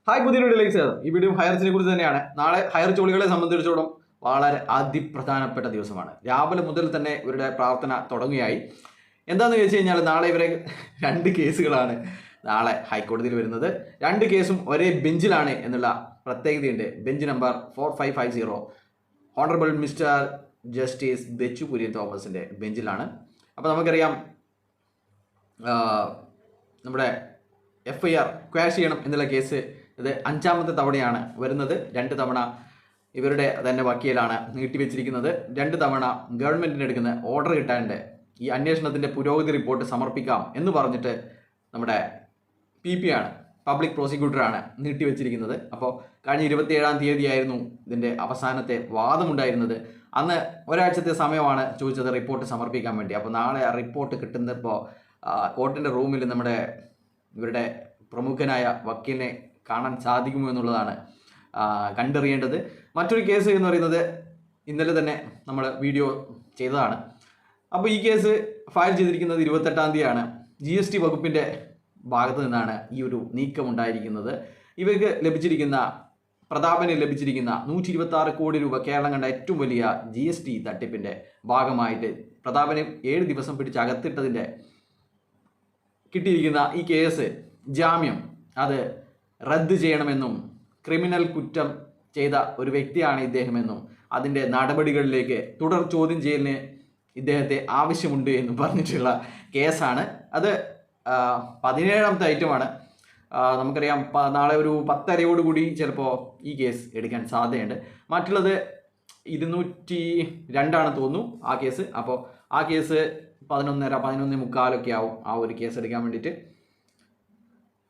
Hi, പുതിയ വീഡിയോയിലേക്ക് സ്വാഗതം. ഈ വീഡിയോ ഹയർസിനെ കുറിച്ച് തന്നെയാണ്. നാളെ ഹയർ ചോളികളെ സംബന്ധിച്ചിടത്തോളം വളരെ അതിപ്രധാനപ്പെട്ട ദിവസമാണ്. രാവിലെ മുതൽ തന്നെ ഇവരുടെ പ്രാർത്ഥന തുടങ്ങുകയായി. എന്താണെന്ന് ചോദിച്ചു കഴിഞ്ഞാൽ നാളെ ഇവരെ 2 കേസുകളാണ് നാളെ ഹൈക്കോടതിയിൽ വരുന്നത്. 2 കേസും ഒരേ ബെഞ്ചിലാണ് എന്നുള്ള പ്രത്യേകതയുണ്ട്. Bench number 4550 honourable mister justice Bechu Kurian തോമസിൻ്റെ ബെഞ്ചിലാണ്. അപ്പോൾ നമുക്കറിയാം, നമ്മുടെ FIR ക്വാഷ് ചെയ്യണം എന്നുള്ള കേസ് ഇത് 5ാമത്തെ തവണയാണ് വരുന്നത്. 2 തവണ ഇവരുടെ തന്നെ വക്കീലാണ് നീട്ടിവെച്ചിരിക്കുന്നത്. 2 തവണ ഗവൺമെൻറ്റിന് എടുക്കുന്ന ഓർഡർ കിട്ടാണ്ട് ഈ അന്വേഷണത്തിൻ്റെ പുരോഗതി റിപ്പോർട്ട് സമർപ്പിക്കാം എന്ന് പറഞ്ഞിട്ട് നമ്മുടെ PP ആണ്, പബ്ലിക് പ്രോസിക്യൂട്ടറാണ് നീട്ടിവെച്ചിരിക്കുന്നത്. അപ്പോൾ കഴിഞ്ഞ 27ാം തീയതിയായിരുന്നു ഇതിൻ്റെ അവസാനത്തെ വാദമുണ്ടായിരുന്നത്. അന്ന് ഒരാഴ്ചത്തെ സമയമാണ് ചോദിച്ചത് റിപ്പോർട്ട് സമർപ്പിക്കാൻ വേണ്ടി. അപ്പോൾ നാളെ ആ റിപ്പോർട്ട് കിട്ടുന്നപ്പോൾ കോർട്ടിൻ്റെ റൂമിൽ നമ്മുടെ ഇവരുടെ പ്രമുഖനായ വക്കീലിനെ കാണാൻ സാധിക്കുമോ എന്നുള്ളതാണ് കണ്ടറിയേണ്ടത്. മറ്റൊരു കേസ് എന്ന് പറയുന്നത് ഇന്നലെ തന്നെ നമ്മൾ വീഡിയോ ചെയ്തതാണ്. അപ്പോൾ ഈ കേസ് ഫയൽ ചെയ്തിരിക്കുന്നത് 28ാം തീയതിയാണ്. GST വകുപ്പിൻ്റെ ഭാഗത്ത് നിന്നാണ് ഈ ഒരു നീക്കം ഉണ്ടായിരിക്കുന്നത്. ഇവർക്ക് ലഭിച്ചിരിക്കുന്ന പ്രതാപന് ലഭിച്ചിരിക്കുന്ന 126 കോടി രൂപ കേരളം കണ്ട ഏറ്റവും വലിയ GST തട്ടിപ്പിൻ്റെ ഭാഗമായിട്ട് പ്രതാപന് 7 ദിവസം പിടിച്ച് അകത്തിട്ടതിൻ്റെ കിട്ടിയിരിക്കുന്ന ഈ കേസ് ജാമ്യം അത് റദ്ദ് ചെയ്യണമെന്നും ക്രിമിനൽ കുറ്റം ചെയ്ത ഒരു വ്യക്തിയാണ് ഇദ്ദേഹമെന്നും അതിൻ്റെ നടപടികളിലേക്ക് തുടർ ചോദ്യം ചെയ്യലിന് ഇദ്ദേഹത്തെ ആവശ്യമുണ്ട് എന്നും പറഞ്ഞിട്ടുള്ള കേസാണ്. അത് 17ാമത്തെ ഐറ്റമാണ്. നമുക്കറിയാം, നാളെ ഒരു 10:30 ചിലപ്പോൾ ഈ കേസ് എടുക്കാൻ സാധ്യതയുണ്ട്. മറ്റുള്ളത് 202 തോന്നുന്നു ആ കേസ്. അപ്പോൾ ആ കേസ് 11:30 11:45 ആവും ആ ഒരു കേസ് എടുക്കാൻ വേണ്ടിയിട്ട്.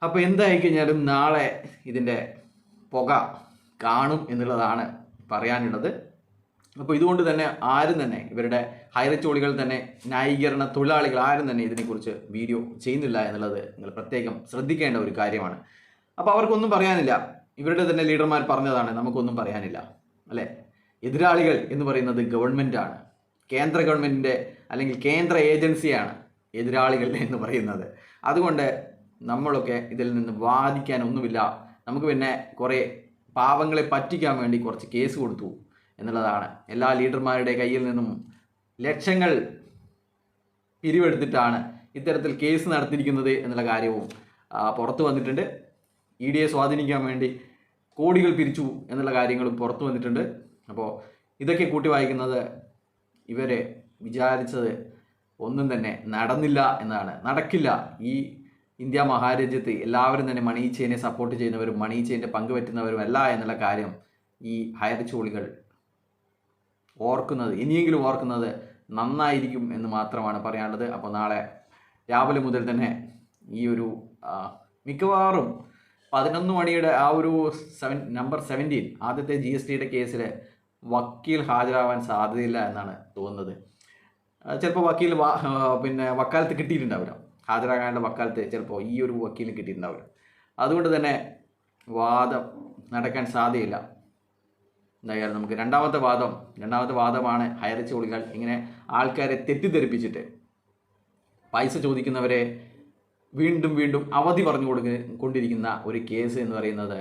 അപ്പോൾ എന്തായി കഴിഞ്ഞാലും നാളെ ഇതിൻ്റെ പുക കാണും എന്നുള്ളതാണ് പറയാനുള്ളത്. അപ്പോൾ ഇതുകൊണ്ട് തന്നെ ആരും തന്നെ ഇവരുടെ ഹയർ ചോളികൾ തന്നെ ന്യായീകരണ തൊഴിലാളികൾ ആരും തന്നെ ഇതിനെക്കുറിച്ച് വീഡിയോ ചെയ്യുന്നില്ല എന്നുള്ളത് നിങ്ങൾ പ്രത്യേകം ശ്രദ്ധിക്കേണ്ട ഒരു കാര്യമാണ്. അപ്പോൾ അവർക്കൊന്നും പറയാനില്ല. ഇവരുടെ തന്നെ ലീഡർമാർ പറഞ്ഞതാണ്, നമുക്കൊന്നും പറയാനില്ല അല്ലേ. എതിരാളികൾ എന്ന് പറയുന്നത് ഗവൺമെൻറ്റാണ്, കേന്ദ്ര ഗവൺമെൻറ്റിൻ്റെ അല്ലെങ്കിൽ കേന്ദ്ര ഏജൻസിയാണ് എതിരാളികൾ എന്ന് പറയുന്നത്. അതുകൊണ്ട് നമ്മളൊക്കെ ഇതിൽ നിന്ന് വാദിക്കാനൊന്നുമില്ല. നമുക്ക് പിന്നെ കുറേ പാവങ്ങളെ പറ്റിക്കാൻ വേണ്ടി കുറച്ച് കേസ് കൊടുത്തു എന്നുള്ളതാണ്. എല്ലാ ലീഡർമാരുടെ കയ്യിൽ നിന്നും ലക്ഷങ്ങൾ പിരിവെടുത്തിട്ടാണ് ഇത്തരത്തിൽ കേസ് നടത്തിയിരിക്കുന്നത് എന്നുള്ള കാര്യവും പുറത്തു വന്നിട്ടുണ്ട്. ED സ്വാധീനിക്കാൻ വേണ്ടി കോടികൾ പിരിച്ചു എന്നുള്ള കാര്യങ്ങളും പുറത്തു വന്നിട്ടുണ്ട്. അപ്പോൾ ഇതൊക്കെ കൂട്ടി വായിക്കുന്നത് ഇവരെ വിചാരിച്ചത് ഒന്നും തന്നെ നടന്നില്ല എന്നാണ്. നടക്കില്ല. ഈ ഇന്ത്യ മഹാരാജ്യത്ത് എല്ലാവരും തന്നെ മണി ചെയിനെ സപ്പോർട്ട് ചെയ്യുന്നവരും മണി ചെയിൻ്റെ പങ്കുപറ്റുന്നവരും അല്ല എന്നുള്ള കാര്യം ഈ ഹയർ ചോളികൾ ഓർക്കുന്നത്, ഇനിയെങ്കിലും ഓർക്കുന്നത് നന്നായിരിക്കും എന്ന് മാത്രമാണ് പറയാനുള്ളത്. അപ്പോൾ നാളെ രാവിലെ മുതൽ തന്നെ ഈ ഒരു മിക്കവാറും 11 മണിയുടെ ആ ഒരു നമ്പർ 17 ആദ്യത്തെ GSTയുടെ കേസിൽ വക്കീൽ ഹാജരാവാൻ സാധ്യതയില്ല എന്നാണ് തോന്നുന്നത്. ചിലപ്പോൾ വക്കീൽ വക്കാലത്ത് കിട്ടിയിട്ടുണ്ടാവില്ല, ഹാജരാകാനുള്ള വക്കാലത്ത് ചിലപ്പോൾ ഈ ഒരു വക്കീലിന് കിട്ടിയിട്ടുണ്ടാവില്ല. അതുകൊണ്ട് തന്നെ വാദം നടക്കാൻ സാധ്യതയില്ല. എന്തായാലും നമുക്ക് രണ്ടാമത്തെ വാദമാണ് ഹയർ ചോളികൾ ഇങ്ങനെ ആൾക്കാരെ തെറ്റിദ്ധരിപ്പിച്ചിട്ട് പൈസ ചോദിക്കുന്നവരെ വീണ്ടും വീണ്ടും അവധി പറഞ്ഞു കൊണ്ടിരിക്കുന്ന ഒരു കേസ് എന്ന് പറയുന്നത്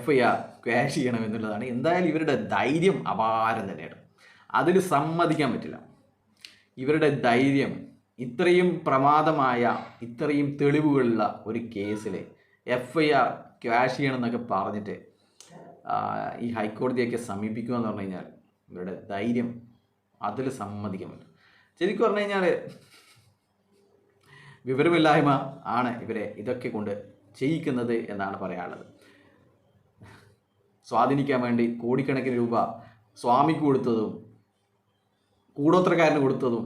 FIR ക്വാഷ് ചെയ്യണം എന്നുള്ളതാണ്. എന്തായാലും ഇവരുടെ ധൈര്യം അപാരം തന്നെയാണ്, അതിൽ സമ്മതിക്കാൻ പറ്റില്ല. ഇവരുടെ ധൈര്യം, ഇത്രയും പ്രമാദമായ ഇത്രയും തെളിവുകളുള്ള ഒരു കേസിൽ FIR ക്വാഷ് ചെയ്യണം എന്നൊക്കെ പറഞ്ഞിട്ട് ഈ ഹൈക്കോടതിയൊക്കെ സമീപിക്കുക എന്ന് പറഞ്ഞു കഴിഞ്ഞാൽ ഇവരുടെ ധൈര്യം അതിൽ സമ്മതിക്കാൻ പറ്റും. ശരിക്കും പറഞ്ഞു കഴിഞ്ഞാൽ വിവരമില്ലായ്മ ആണ് ഇവരെ ഇതൊക്കെ കൊണ്ട് ചെയ്യിക്കുന്നത് എന്നാണ് പറയാനുള്ളത്. സ്വാധീനിക്കാൻ വേണ്ടി കോടിക്കണക്കിന് രൂപ സ്വാമിക്ക് കൊടുത്തതും കൂടോത്രക്കാരന് കൊടുത്തതും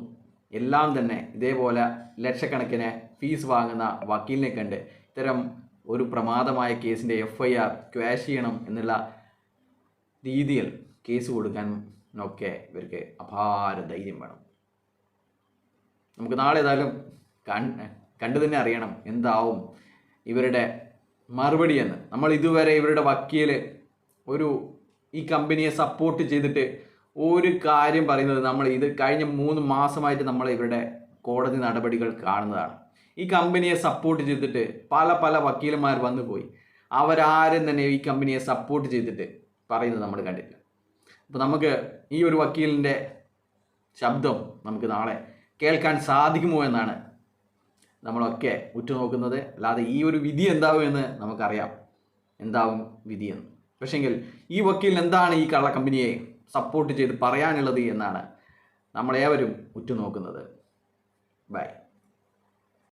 എല്ലാം തന്നെ ഇതേപോലെ ലക്ഷക്കണക്കിന് ഫീസ് വാങ്ങുന്ന വക്കീലിനെ കണ്ട് ഇത്തരം ഒരു പ്രമാദമായ കേസിൻ്റെ FIR ക്വാഷ് ചെയ്യണം എന്നുള്ള രീതിയിൽ കേസ് കൊടുക്കാനൊക്കെ ഇവർക്ക് അപാര ധൈര്യം വേണം. നമുക്ക് നാളെ ഏതായാലും കണ്ടു തന്നെ അറിയണം എന്താവും ഇവരുടെ മറുപടി എന്ന്. നമ്മൾ ഇതുവരെ ഇവരുടെ വക്കീൽ ഈ കമ്പനിയെ സപ്പോർട്ട് ചെയ്തിട്ട് ഒരു കാര്യം പറയുന്നത്, നമ്മൾ ഇത് കഴിഞ്ഞ 3 മാസമായിട്ട് നമ്മൾ ഇവരുടെ കോടതി നടപടികൾ കാണുന്നതാണ്. ഈ കമ്പനിയെ സപ്പോർട്ട് ചെയ്തിട്ട് പല വക്കീലന്മാർ വന്നു പോയി. അവരാരും തന്നെ ഈ കമ്പനിയെ സപ്പോർട്ട് ചെയ്തിട്ട് പറയുന്നത് നമ്മൾ കണ്ടില്ല. അപ്പോൾ നമുക്ക് ഈ ഒരു വക്കീലിൻ്റെ ശബ്ദം നമുക്ക് നാളെ കേൾക്കാൻ സാധിക്കുമോ എന്നാണ് നമ്മളൊക്കെ ഉറ്റുനോക്കുന്നത്. അല്ലാതെ ഈ ഒരു വിധി എന്താവുമെന്ന് നമുക്കറിയാം, എന്താവും വിധിയെന്ന്. പക്ഷെങ്കിൽ ഈ വക്കീലിന് എന്താണ് ഈ കള്ള കമ്പനിയെ സപ്പോർട്ട് ചെയ്ത് പറയാനുള്ളത് എന്നാണ് നമ്മളേവരും ഉറ്റുനോക്കുന്നത്. ബൈ.